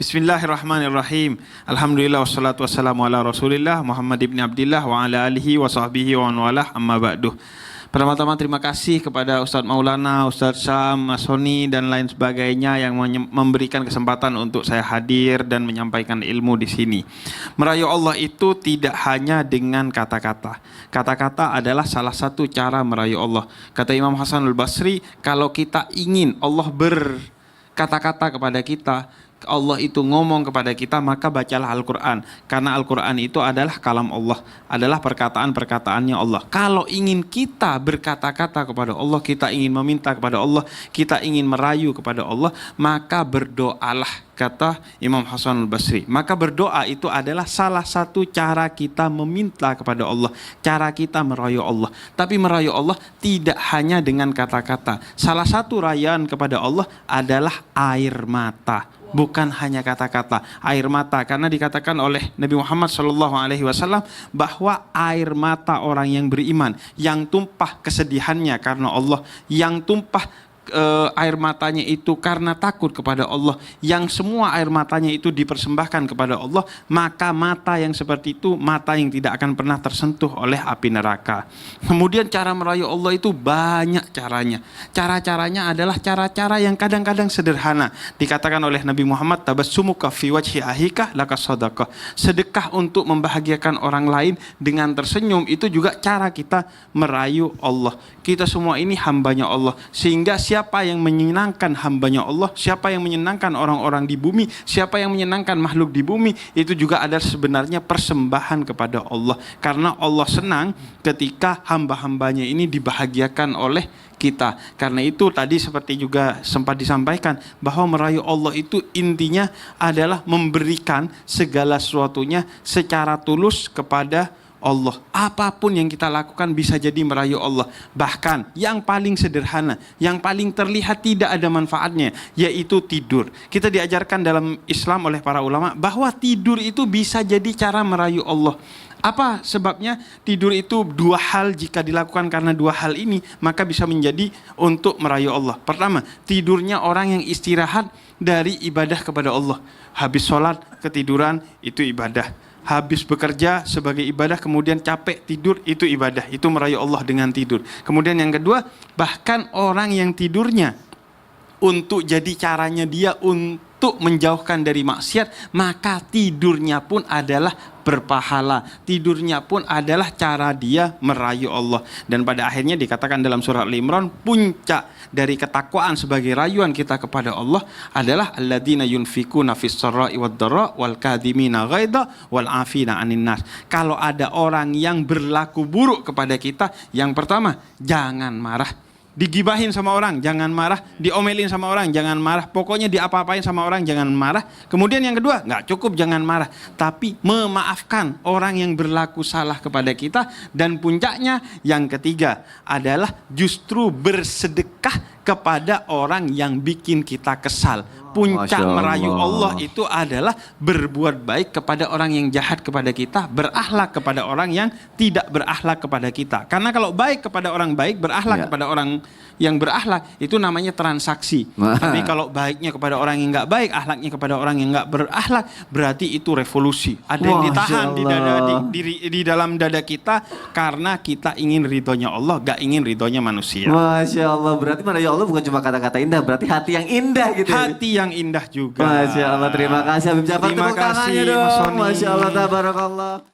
Bismillahirrahmanirrahim. Alhamdulillah wassalatu wassalamu ala Rasulillah Muhammad ibn Abdillah wa ala alihi wa sahbihi wa walah amma ba'du. Pertama-tama terima kasih kepada Ustadz Maulana, Ustadz Syam, Mas Soni dan lain sebagainya yang memberikan kesempatan untuk saya hadir dan menyampaikan ilmu di sini. Merayu Allah itu tidak hanya dengan kata-kata. Kata-kata adalah salah satu cara merayu Allah. Kata Imam Hasanul Basri, kalau kita ingin Allah berkata-kata kepada kita, Allah itu ngomong kepada kita, maka bacalah Al-Quran. Karena Al-Quran itu adalah kalam Allah, adalah perkataan-perkataannya Allah. Kalau ingin kita berkata-kata kepada Allah, kita ingin meminta kepada Allah, kita ingin merayu kepada Allah, maka berdoalah, kata Imam Hasanul Basri. Maka berdoa itu adalah salah satu cara kita meminta kepada Allah, cara kita merayu Allah. Tapi merayu Allah tidak hanya dengan kata-kata. Salah satu rayaan kepada Allah adalah air mata. Bukan hanya kata-kata, air mata, karena dikatakan oleh Nabi Muhammad SAW bahwa air mata orang yang beriman, yang tumpah kesedihannya karena Allah, yang tumpah air matanya itu karena takut kepada Allah, yang semua air matanya itu dipersembahkan kepada Allah, maka mata yang seperti itu mata yang tidak akan pernah tersentuh oleh api neraka. Kemudian cara merayu Allah itu banyak caranya. Cara-caranya adalah cara-cara yang kadang-kadang sederhana. Dikatakan oleh Nabi Muhammad, tabassumuka fi wajhi ahika laka sadaqah. Sedekah untuk membahagiakan orang lain dengan tersenyum, itu juga cara kita merayu Allah. Kita semua ini hambanya Allah, sehingga siapa yang menyenangkan hambanya Allah, siapa yang menyenangkan orang-orang di bumi, siapa yang menyenangkan makhluk di bumi, itu juga adalah sebenarnya persembahan kepada Allah. Karena Allah senang ketika hamba-hambanya ini dibahagiakan oleh kita. Karena itu tadi seperti juga sempat disampaikan bahwa merayu Allah itu intinya adalah memberikan segala sesuatunya secara tulus kepada Allah. Apapun yang kita lakukan bisa jadi merayu Allah. Bahkan yang paling sederhana, yang paling terlihat tidak ada manfaatnya, yaitu tidur. Kita diajarkan dalam Islam oleh para ulama bahwa tidur itu bisa jadi cara merayu Allah. Apa sebabnya? Tidur itu dua hal, jika dilakukan karena dua hal ini, maka bisa menjadi untuk merayu Allah. Pertama, tidurnya orang yang istirahat dari ibadah kepada Allah. Habis sholat, ketiduran, itu ibadah. Habis bekerja sebagai ibadah, kemudian capek tidur, itu ibadah. Itu merayu Allah dengan tidur. Kemudian yang kedua, bahkan orang yang tidurnya untuk jadi caranya dia untuk menjauhkan dari maksiat, maka tidurnya pun adalah berpahala. Tidurnya pun adalah cara dia merayu Allah. Dan pada akhirnya dikatakan dalam surah Al-Imran, puncak dari ketakwaan sebagai rayuan kita kepada Allah adalah alladzina yunfikuna fis sarra'i wad dharra wal kadhimina ghaidha wal 'afina 'anil nas. Kalau ada orang yang berlaku buruk kepada kita, yang pertama, jangan marah. Digibahin sama orang, jangan marah. Diomelin sama orang, jangan marah. Pokoknya diapa-apain sama orang, jangan marah. Kemudian yang kedua, nggak cukup jangan marah, tapi memaafkan orang yang berlaku salah kepada kita. Dan puncaknya yang ketiga adalah justru bersedekah kepada orang yang bikin kita kesal. Puncak merayu Allah itu adalah berbuat baik kepada orang yang jahat kepada kita, berakhlak kepada orang yang tidak berakhlak kepada kita. Karena kalau baik kepada orang baik, berakhlak kepada orang yang berakhlak, itu namanya transaksi. Tapi kalau baiknya kepada orang yang nggak baik, akhlaknya kepada orang yang nggak berakhlak, berarti itu revolusi. Ada yang ditahan di dalam dada kita karena kita ingin ridhonya Allah, nggak ingin ridhonya manusia. Masya Allah, berarti merayu Allah bukan cuma kata-kata indah, berarti hati yang indah gitu. Hati yang indah juga. Masya Allah, terima kasih Habib Jafar. Terima kasih, Mas Soni. Masya Allah, tabarakallah.